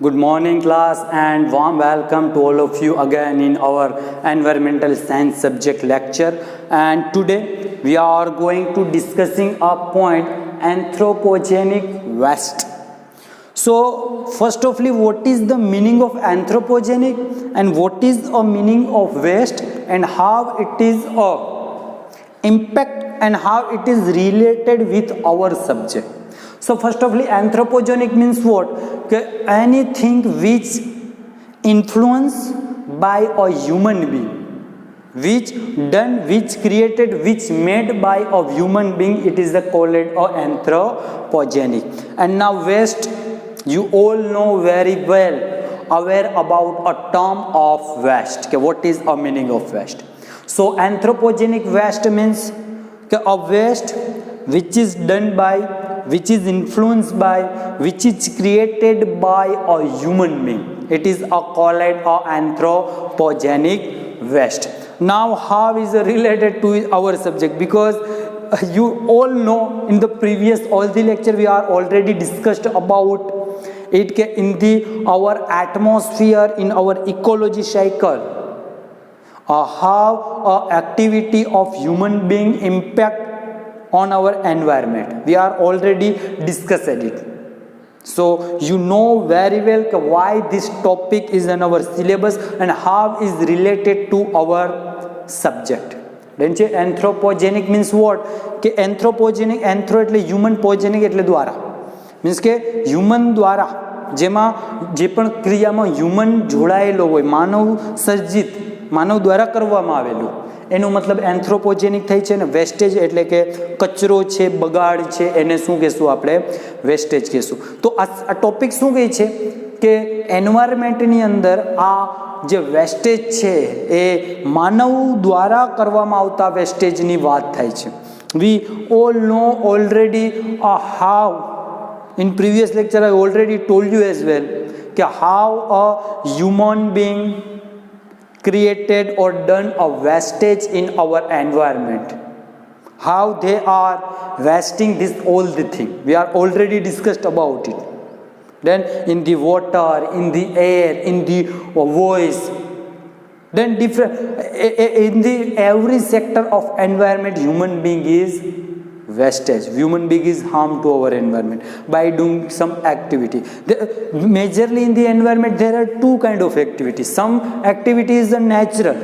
Good morning class and warm welcome to all of you again in our environmental science subject lecture, and today we are going to discussing a point anthropogenic waste. So first of all, what is the meaning of anthropogenic and what is a meaning of waste and how it is a impact and how it is related with our subject. So first of all, anthropogenic means what? Anything which influenced by a human being, which done, which created, which made by a human being, it is called anthropogenic. And now waste, you all know very well, aware about a term of waste. Okay, what is a meaning of waste? So anthropogenic waste means a waste which is done by, which is influenced by, which is created by a human being. It is called anthropogenic waste. Now how is it related to our subject? Because you all know in the previous all the lecture we are already discussed about it in the our atmosphere, in our ecology cycle, how activity of human being impact on our environment. We are already discussed it. So you know very well why this topic is in our syllabus and how is related to our subject. Then anthropogenic means what? કે anthropogenic, anthro એટલે human, pogenic એટલે દ્વારા. Means કે human દ્વારા જેમાં જે પણ ક્રિયામાં human જોડાયેલો હોય, માનવ સર્જિત, માનવ દ્વારા કરવામાં આવેલું, એનો મતલબ એન્થ્રોપોજેનિક થાય છે ને વેસ્ટેજ એટલે કે કચરો છે, બગાડ છે, એને શું કહેશું આપણે? વેસ્ટેજ કહેશું. તો આ ટોપિક શું કહે છે કે એન્વાયરમેન્ટની અંદર આ જે વેસ્ટેજ છે એ માનવ દ્વારા કરવામાં આવતા વેસ્ટેજની વાત થાય છે. We all know already how in previous lecture I already told you as well કે how a human being created or done a wastage in our environment, how they are wasting this all the thing. We are already discussed about it. Then in the water, in the air, in the voice, then different in the every sector of environment human being is wastage. Human being is harm to our environment by doing some activity. Majorly in the environment there are two kind of activities. Some activity is natural,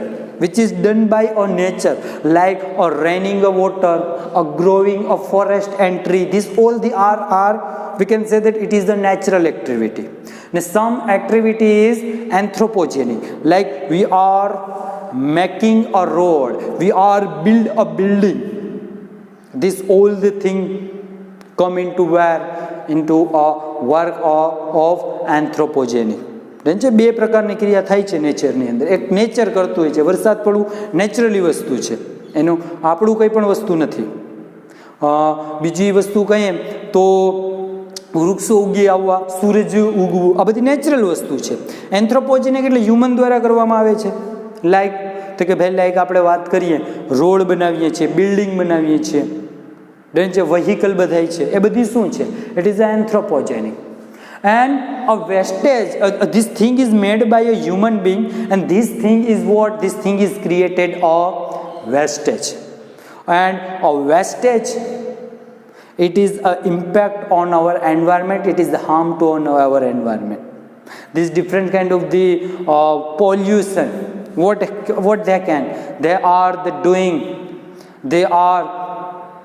which is done by our nature, like raining a water, growing a forest and tree. This all the are we can say that it is the natural activity. Now some activity is anthropogenic, like we are making a road, we are build a building. This all the thing come into where? Into a work of anthropogenic. બે પ્રકારની ક્રિયા થાય છે નેચરની અંદર. એક nature કરતું હોય છે, વરસાદ પડવું નેચરલી વસ્તુ છે, એનું આપણું કંઈ પણ વસ્તુ નથી. બીજી વસ્તુ કહીએ તો વૃક્ષો ઉગી આવવા, સૂરજ ઉગવું, આ બધી નેચરલ વસ્તુ છે. એન્થ્રોપોજેનિક એટલે હ્યુમન દ્વારા કરવામાં આવે છે. લાઈક તો કે ભાઈ લાઈક આપણે વાત કરીએ, રોડ બનાવીએ છીએ, બિલ્ડિંગ બનાવીએ છીએ, દેન જે વ્હીકલ બધાય છે, એ બધી શું છે? It is anthropogenic. And a wastage, this thing is made by a human being, and this thing is what? This thing is created a wastage. And a wastage, it is an impact on our environment, it is the harm to our environment. This different kind of the pollution, what they can, they are the doing, they are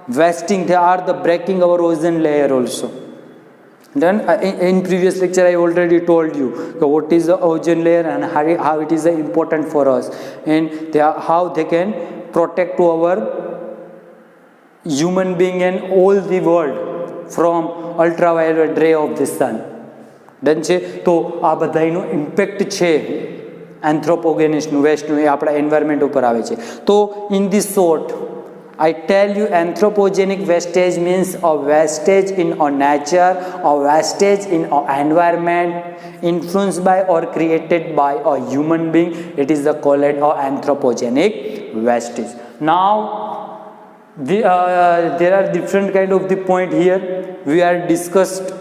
wasting, they are the breaking our ozone layer also. Then in previous lecture I already told you what is the ozone layer and how it is important for us, and how they can protect to our human being and all the world from ultraviolet ray of the sun. Then છે તો આ બધાનો impact છે એન્થ્રોપોગેનિકનું, વેસ્ટનું, એ આપણા environment ઉપર આવે છે. તો in this short I tell you anthropogenic wastage means a wastage in our nature, a wastage in our environment, influenced by or created by a human being. It is called anthropogenic wastage. Now there are different kind of the point here. We are discussed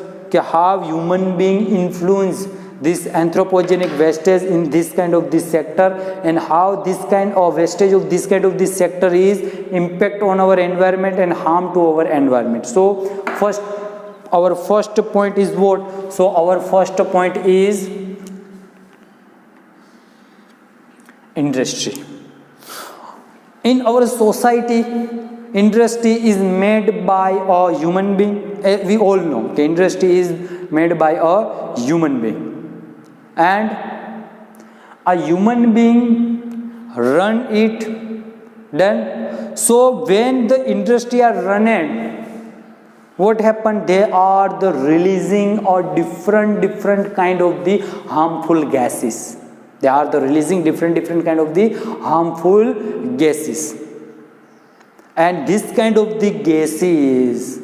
how human being influence this anthropogenic wastage in this kind of this sector, and how this kind of wastage of this kind of this sector is impact on our environment and harm to our environment. So our first point is what? So our first point is industry. In our society, industry is made by a human being. We all know the industry is made by a human being, and a human being run it. Then, so when the industry are running, what happened? They are the releasing or different kind of the harmful gases. They are the releasing different kind of the harmful gases, and this kind of the gases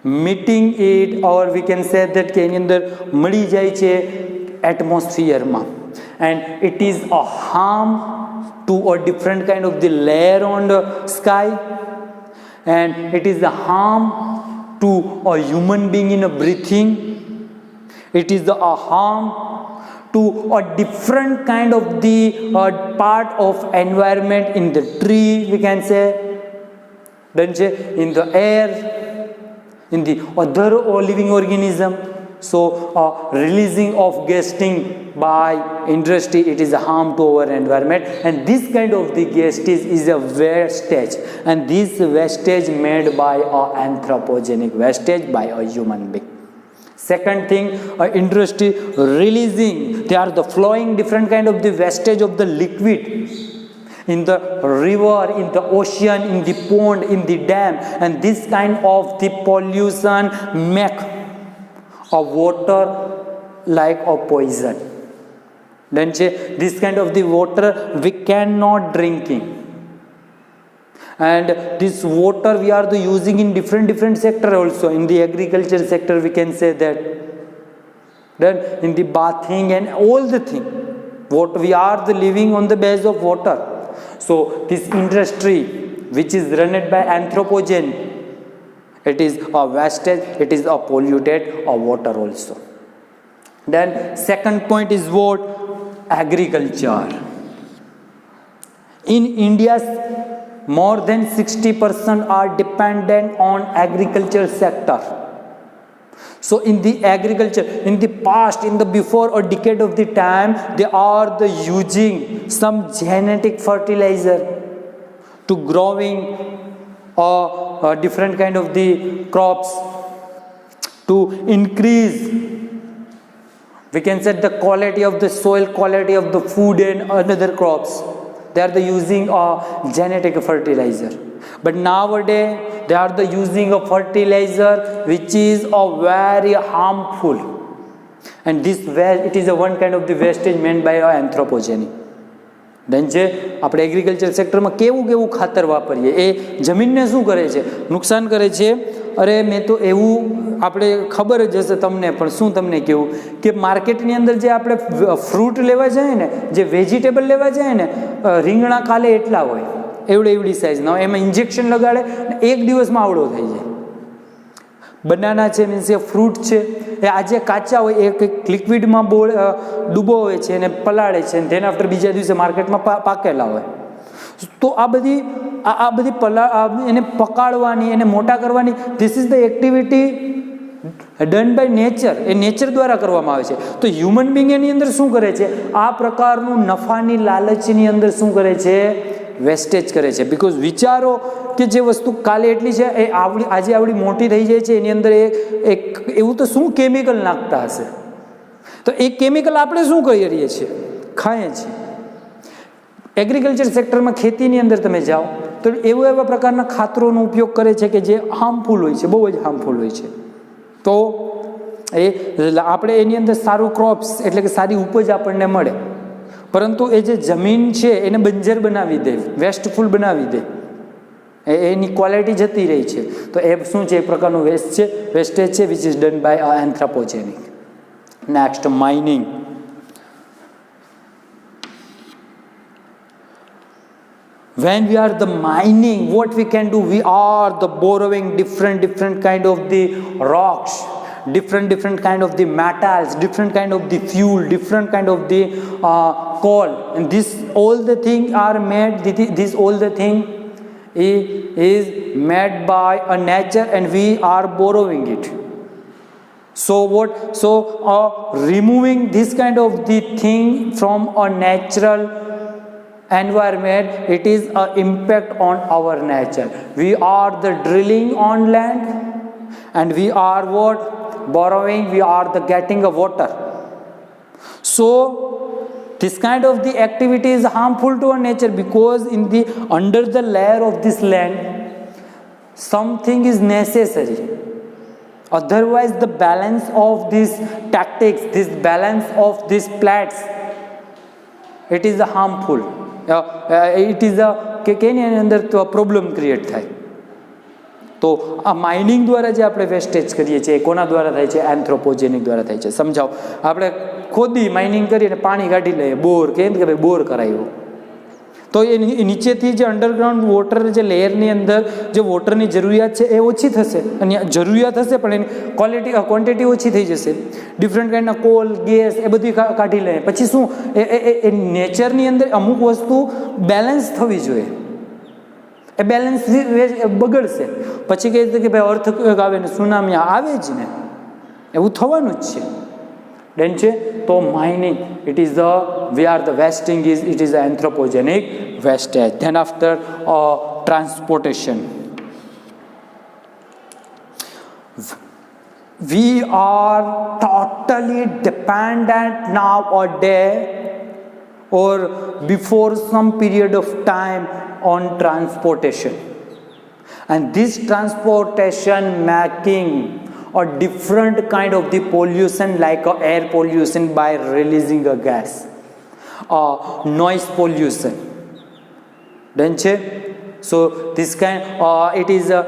meeting it, or we can say that કે એની અંદર મળી જાય છે એટમોસ્ફિયરમાં, and it is a harm to a different kind of the layer on the sky, and it is a harm to a human being in a breathing. It is a harm to a different kind of the part of environment in the tree, we can say, in the air, in the other living organism. So releasing of gassing by industry, it is a harm to our environment, and this kind of the gases is a wastage, and this wastage made by a anthropogenic wastage by a human being. Second thing, industry releasing, they are the flowing different kind of the wastage of the liquid in the river, in the ocean, in the pond, in the dam, and this kind of the pollution make a water like a poison. Then this kind of the water we cannot drinking. And this water we are using in different sector also. In the agriculture sector, we can say that. Then in the bathing and all the thing, what we are the living on the base of water. So this industry which is run by anthropogen, it is a wastage, it is a polluted water also. Then second point is what? Agriculture. In India's more than 60% are dependent on agriculture sector. So in the agriculture, in the past, in the before a decade of the time, they are the using some genetic fertilizer to growing different kind of the crops to increase, we can say, the quality of the soil, quality of the food and other crops. They are the using a genetic fertilizer. But nowadays they are the using a fertilizer which is a very harmful, and this it is a one kind of the wastage made by anthropogeny. Then આપણે agriculture સેક્ટરમાં કેવું ખાતર વાપરીએ, એ જમીનને શું કરે છે? નુકસાન કરે છે. અરે મેં તો એવું, આપણે ખબર જ હશે તમને, પણ શું તમને કહેવું કે માર્કેટની અંદર જે આપણે ફ્રૂટ લેવા જાય ને, જે વેજીટેબલ લેવા જાય ને, રીંગણા કાલે એટલા હોય, એવડી સાઇઝના હોય, એમાં ઇન્જેક્શન લગાડે ને એક દિવસમાં આવડો થઈ જાય. બનાના છે, મીન્સ એ ફ્રૂટ છે, એ આજે કાચા હોય, એ કંઈક લિક્વિડમાં ડૂબોવે છે અને પલાળે છે, અને ધેન આફ્ટર બીજા દિવસે માર્કેટમાં પાકેલા હોય. તો આ બધી એને પકાળવાની, એને મોટા કરવાની, this is the activity done by nature. એ નેચર દ્વારા કરવામાં આવે છે. તો હ્યુમન બિંગ એની અંદર શું કરે છે? આ પ્રકારનું નફાની લાલચની અંદર શું કરે છે? વેસ્ટેજ કરે છે. બિકોઝ વિચારો કે જે વસ્તુ કાલે એટલી છે, એ આજે આવડી મોટી થઈ જાય છે, એની અંદર એવું તો શું કેમિકલ નાખતા હશે? તો એ કેમિકલ આપણે શું કરીએ છીએ? ખાઈએ છીએ. એગ્રીકલ્ચર સેક્ટરમાં ખેતીની અંદર તમે જાઓ તો એવા પ્રકારના ખાતરોનો ઉપયોગ કરે છે કે જે હાર્મફુલ હોય છે, બહુ જ હાર્મફુલ હોય છે. તો એ આપણે એની અંદર સારું ક્રોપ્સ એટલે કે સારી ઉપજ આપણને મળે, પરંતુ એ જે જમીન છે એને બંજર બનાવી દે, વેસ્ટફુલ બનાવી દે, એની ક્વોલિટી જતી રહી છે. તો એ શું છે? એક પ્રકારનું વેસ્ટેજ છે which is done by anthropogenic. Next, mining. When we are the mining, what we can do? We are the borrowing different kind of the rocks, different kind of the metals, different kind of the fuel, different kind of the coal, and this all the thing are made, this all the thing is made by a nature and we are borrowing it. So what? So removing this kind of the thing from a natural environment, it is an impact on our nature. We are the drilling on land and we are what? Borrowing, we are the getting a water. So this kind of the activity is harmful to our nature, because in the under the layer of this land something is necessary. Otherwise the balance of these tactics, this balance of these plates, it is harmful. It is a કે એની અંદર તો problem create થાય. તો આ mining દ્વારા જે આપણે wastage કરીએ છીએ એ કોના દ્વારા થાય છે? એન્થ્રોપોજેનિક દ્વારા થાય છે. સમજાવો. આપણે ખોદી માઇનિંગ કરીએ અને પાણી કાઢી લઈએ, બોર કે ભાઈ બોર કરાવ્યો, તો એ નીચેથી જે અંડરગ્રાઉન્ડ વોટર જે લેયરની અંદર જે વોટરની જરૂરિયાત છે એ ઓછી થશે, અને જરૂરિયાત હશે પણ એની ક્વોન્ટિટી ઓછી થઈ જશે. ડિફરન્ટ કાઇન્ડના કોલ, ગેસ એ બધી કાઢી લે. પછી શું એ નેચરની અંદર અમુક વસ્તુ બેલેન્સ થવી જોઈએ, એ બેલેન્સ બગડશે. પછી કહે છે કે ભાઈ અર્થક્વેક આવે ને સુનામી આવે જ ને, એવું થવાનું જ છે. Then તો mining, it is the we are the wasting is it is the anthropogenic wastage. Then after transportation, we are totally dependent nowadays or before some period of time on transportation, and this transportation making or different kind of the pollution like air pollution by releasing a gas, noise pollution. Then so this kind it is a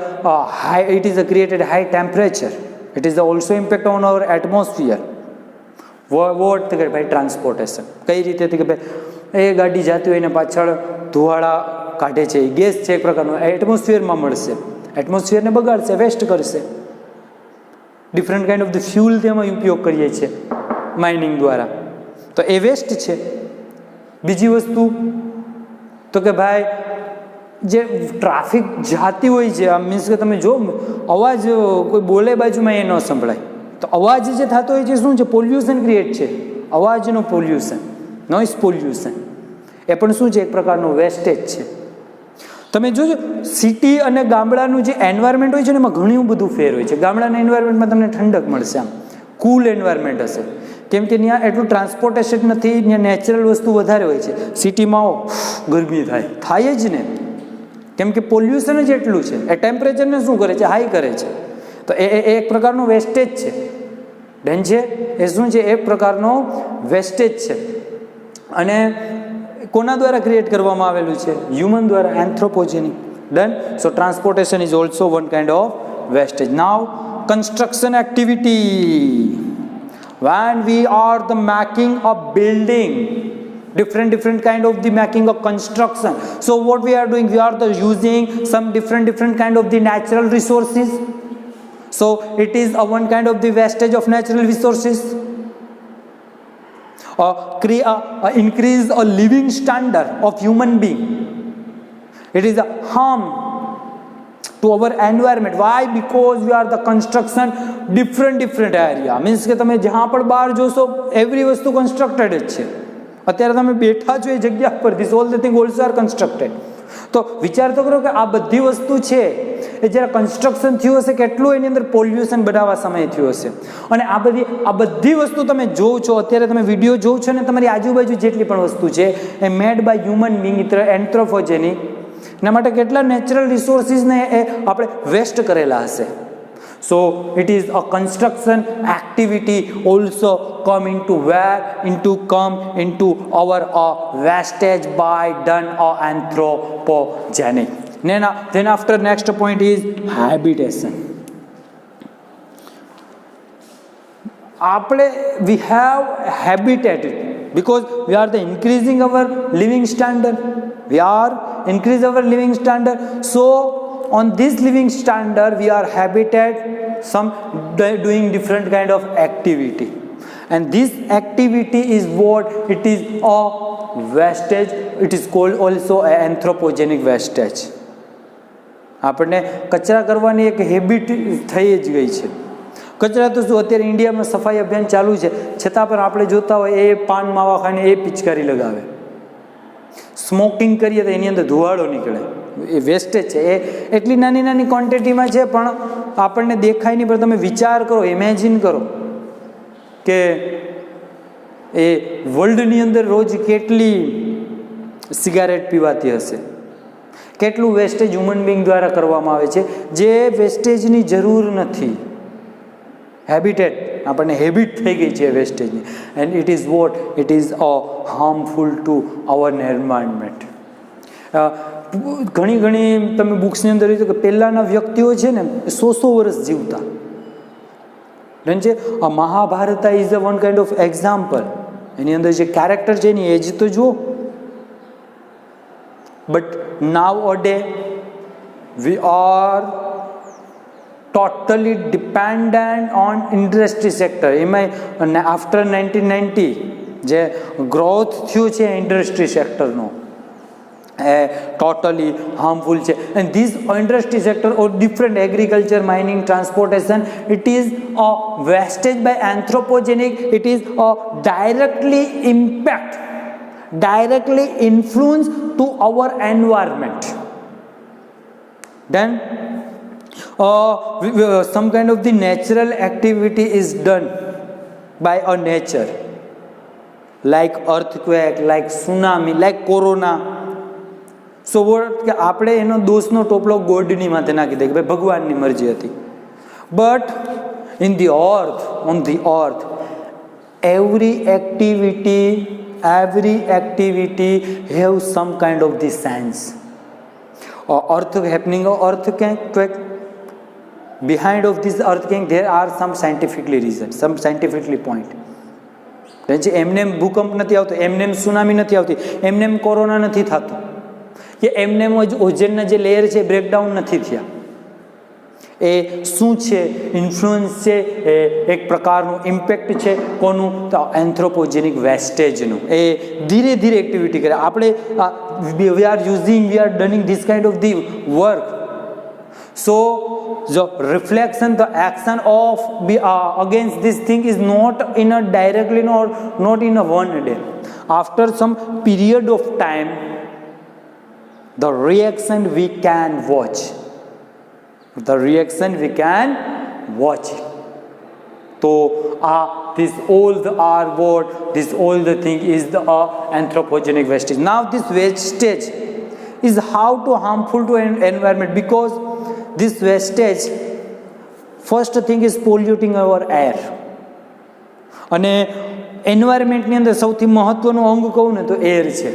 high, it is a created high temperature, it is also impact on our atmosphere. What by transportation કઈ રીતે કે ભાઈ એ ગાડી જાતી હોય ને પાછળ ધુવાળા કાઢે છે, ગેસ છે એક પ્રકારનો, એટમોસ્ફિયરમાં મળશે, એટમોસ્ફિયરને બગાડશે, વેસ્ટ કરશે. Different kind of the fuel તેમાં ઉપયોગ કરીએ છીએ માઇનિંગ દ્વારા, તો એ વેસ્ટ છે. બીજી વસ્તુ તો કે ભાઈ જે ટ્રાફિક જાતી હોય છે, આમ મીન્સ કે તમે જો અવાજ કોઈ બોલે બાજુમાં એ ન સંભળાય, તો અવાજ જે થતો હોય છે શું છે? પોલ્યુશન ક્રિએટ છે, અવાજનું પોલ્યુશન, નોઇઝ પોલ્યુશન, એ પણ શું છે? એક પ્રકારનું વેસ્ટેજ છે. તમે જોજો સિટી અને ગામડાનું જે એન્વાયરમેન્ટ હોય છે ને એમાં ઘણું બધું ફેર હોય છે. ગામડાના એન્વાયરમેન્ટમાં તમને ઠંડક મળશે, આમ કૂલ એન્વાયરમેન્ટ હશે, કેમ કે ત્યાં એટલું ટ્રાન્સપોર્ટેશન નથી, ત્યાં નેચરલ વસ્તુ વધારે હોય છે. સિટીમાં ગરમી થાય જ ને, કેમ કે પોલ્યુશન જ એટલું છે. એ ટેમ્પરેચરને શું કરે છે? હાઈ કરે છે. તો એ એક પ્રકારનું વેસ્ટેજ છે. ડન છે એ શું છે? એક પ્રકારનો વેસ્ટેજ છે. અને કોના દ્વારા ક્રિએટ કરવામાં આવેલું છે? હ્યુમન દ્વારા, anthropogenic. Done. So transportation is also one kind of wastage. Now construction activity. when we are the making a building, different kind of the making of construction, so what we are doing, we are the using some different kind of the natural resources. So it is a one kind of the wastage of natural resources. Increase a living standard of human being. It is a harm to our environment. Why? Because we are the construction different area. Means કે તમે જ્યાં પણ બહાર જોશો every વસ્તુ constructed જ છે. અત્યારે તમે બેઠા છો એ જગ્યા પર, this all the thing also are constructed. તો વિચાર તો કરો કે આ બધી વસ્તુ છે એ જ્યારે કન્સ્ટ્રક્શન થયું હશે કેટલું એની અંદર પોલ્યુશન બનાવવા સમય થયું હશે. અને આ બધી વસ્તુ તમે જોવો છો, અત્યારે તમે વિડીયો જોવો છો ને, તમારી આજુબાજુ જેટલી પણ વસ્તુ છે એ made by human being, anthropogenic. એના માટે કેટલા નેચરલ રિસોર્સિસને એ આપણે વેસ્ટ કરેલા હશે. So it is a construction activity also coming to where come into our wastage by done or anthropogenic. Then after next point is habitation. We have habitated because we are the increasing our living standard. We are increase our living standard. So on this living standard we are habitat some doing different kind of activity, and this activity is what it is a wastage. It is called also anthropogenic wastage. આપણને કચરા કરવાની એક habit થઈ જ ગઈ છે. કચરા તો શું, અત્યારે ઇન્ડિયામાં સફાઈ અભિયાન ચાલુ છે, છતાં પણ આપણે જોતા હોય એ પાન માવા ખાઈને એ પિચકારી લગાવે. સ્મોકિંગ કરીએ તો એની અંદર ધુવાળો નીકળે. એ વેસ્ટેજ છે. એ એટલી નાની નાની ક્વોન્ટિટીમાં છે પણ આપણને દેખાય નહીં. પણ તમે વિચાર કરો, ઇમેજિન કરો કે એ વર્લ્ડની અંદર રોજ કેટલી સિગારેટ પીવાતી હશે, કેટલું વેસ્ટેજ હ્યુમન બિંગ દ્વારા કરવામાં આવે છે, જે વેસ્ટેજની જરૂર નથી. હેબિટેટ, આપણને હેબિટ થઈ ગઈ છે વેસ્ટેજની, and it is what it is a harmful to our environment. ઘણી તમે બુક્સની અંદર જોયું કે પહેલાંના વ્યક્તિઓ છે ને 100 વર્ષ જીવતા. છે Mahabharata is a one kind of example. એની અંદર જે કેરેક્ટર છે એની એજ તો જુઓ. But now a day we are totally dependent on industry sector. એમાં આફ્ટર 1990 જે ગ્રોથ થયું છે ઇન્ડસ્ટ્રી સેક્ટરનો, એ ટોટલી હાર્મફુલ છે. And this industry sector or different agriculture, mining, transportation, it is a wastage by anthropogenic. It is a directly impact, directly influence to our environment. Then some kind of the natural activity is done by a nature, like earthquake, like tsunami, like corona. So what કે આપણે એનો દોષનો ટોપલો ગોડની માથે નાખી દે કે ભાઈ ભગવાનની મરજી હતી. But in the earth, on the earth, every activity have some kind of the sense. Earth happening, earthquake, behind of this earthquake there are some scientifically reasons, some scientifically point. એમને ભૂકંપ નથી આવતો, એમને સુનામી નથી આવતી, એમને corona નથી થતું, કે એમને ઓઝોનના જે લેયર છે બ્રેકડાઉન નથી થયા. એ શું છે? ઇન્ફ્લુઅન્સ છે, એ એક પ્રકારનું ઇમ્પેક્ટ છે. કોનું? તો એન્થ્રોપોજેનિક વેસ્ટેજનું. એ ધીરે ધીરે એક્ટિવિટી કરે. આપણે we are doing this kind of the work. So the reflection, the action of against this thing is not in a directly, not in a one day. After some period of time, the reaction we can watch. The reaction we can watch. So this all the are what this all the thing is the anthropogenic wastage. Now this wastage is how to harmful to environment, because this wastage first thing is polluting our air. અને એન્વાયરમેન્ટની અંદર સૌથી મહત્વનું અંગ કહું ને તો air છે.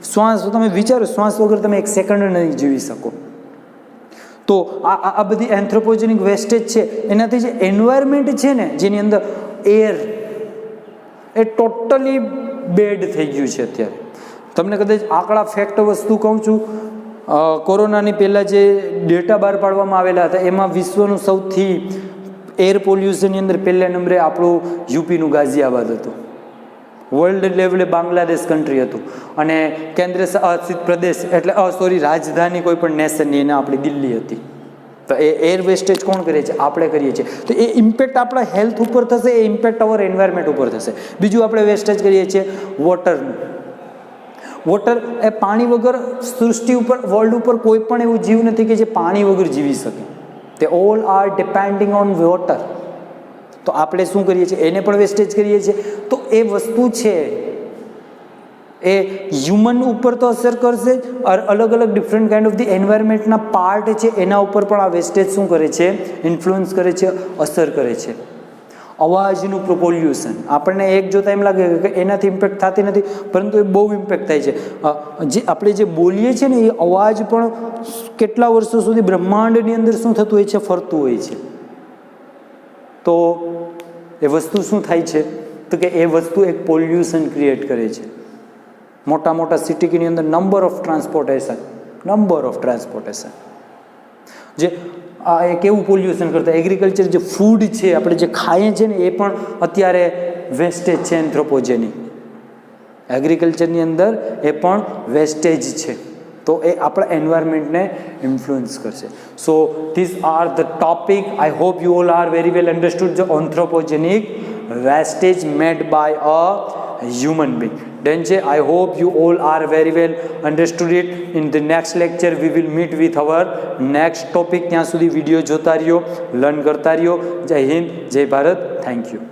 શ્વાસ, તમે વિચારો, શ્વાસ વગર તમે એક સેકન્ડ નહીં જીવી શકો. તો આ બધી એન્થ્રોપોજેનિક વેસ્ટેજ છે, એનાથી જે એન્વાયરમેન્ટ છે ને, જેની અંદર એર, એ ટોટલી બેડ થઈ ગયું છે અત્યારે. તમને કદાચ આંકડા ફેક્ટ વસ્તુ કહું છું, કોરોનાની પહેલાં જે ડેટા બહાર પાડવામાં આવેલા હતા એમાં વિશ્વનું સૌથી એર પોલ્યુશનની અંદર પહેલા નંબરે આપણું યુપીનું ગાઝિયાબાદ હતું. વર્લ્ડ લેવલે બાંગ્લાદેશ કન્ટ્રી હતું, અને કેન્દ્ર શાસિત પ્રદેશ એટલે રાજધાની કોઈ પણ નેશનની એને આપણી દિલ્હી હતી. તો એ એર વેસ્ટેજ કોણ કરે છે? આપણે કરીએ છીએ. તો એ ઇમ્પેક્ટ આપણા હેલ્થ ઉપર થશે, એ ઇમ્પેક્ટ અવર એન્વાયરમેન્ટ ઉપર થશે. બીજું આપણે વેસ્ટેજ કરીએ છીએ વોટરનું. વોટર એ પાણી વગર સૃષ્ટિ ઉપર, વર્લ્ડ ઉપર કોઈ પણ એવું જીવ નથી કે જે પાણી વગર જીવી શકે. તે all are depending on water. તો આપણે શું કરીએ છીએ? એને પણ વેસ્ટેજ કરીએ છીએ. તો એ વસ્તુ છે એ હ્યુમન ઉપર તો અસર કરશે જ, અલગ અલગ ડિફરન્ટ કાઇન્ડ ઓફ ધી એન્વાયરમેન્ટના પાર્ટ છે એના ઉપર પણ આ વેસ્ટેજ શું કરે છે? ઇન્ફ્લુઅન્સ કરે છે, અસર કરે છે. અવાજનું પોલ્યુશન, આપણને એક જોતા એમ લાગે કે એનાથી ઇમ્પેક્ટ થતી નથી, પરંતુ એ બહુ ઇમ્પેક્ટ થાય છે. જે આપણે જે બોલીએ છીએ ને એ અવાજ પણ કેટલા વર્ષો સુધી બ્રહ્માંડની અંદર શું થતું હોય છે? ફરતું હોય છે. તો એ વસ્તુ શું થાય છે? તો કે એ વસ્તુ એક પોલ્યુશન ક્રિએટ કરે છે. મોટા મોટા સિટીની અંદર નંબર ઓફ ટ્રાન્સપોર્ટેશન, જે એ કેવું પોલ્યુશન કરતા એગ્રીકલ્ચર જે ફૂડ છે આપણે જે ખાઈએ છીએ ને એ પણ અત્યારે વેસ્ટેજ છે એન્થ્રોપોજેનિક. એગ્રીકલ્ચરની અંદર એ પણ વેસ્ટેજ છે, તો એ આપણા એન્વાયરમેન્ટને ઇન્ફ્લુઅન્સ કરશે. So this are the topic. I hope you all are very well understood the anthropogenic wastage made by a human being. Then I hope you all are very well understood it. In the next lecture we will meet with our next topic. ત્યાં સુધી video જોતા રહ્યો, learn કરતા રહ્યો. જય હિન્દ, જય Bharat. Thank you.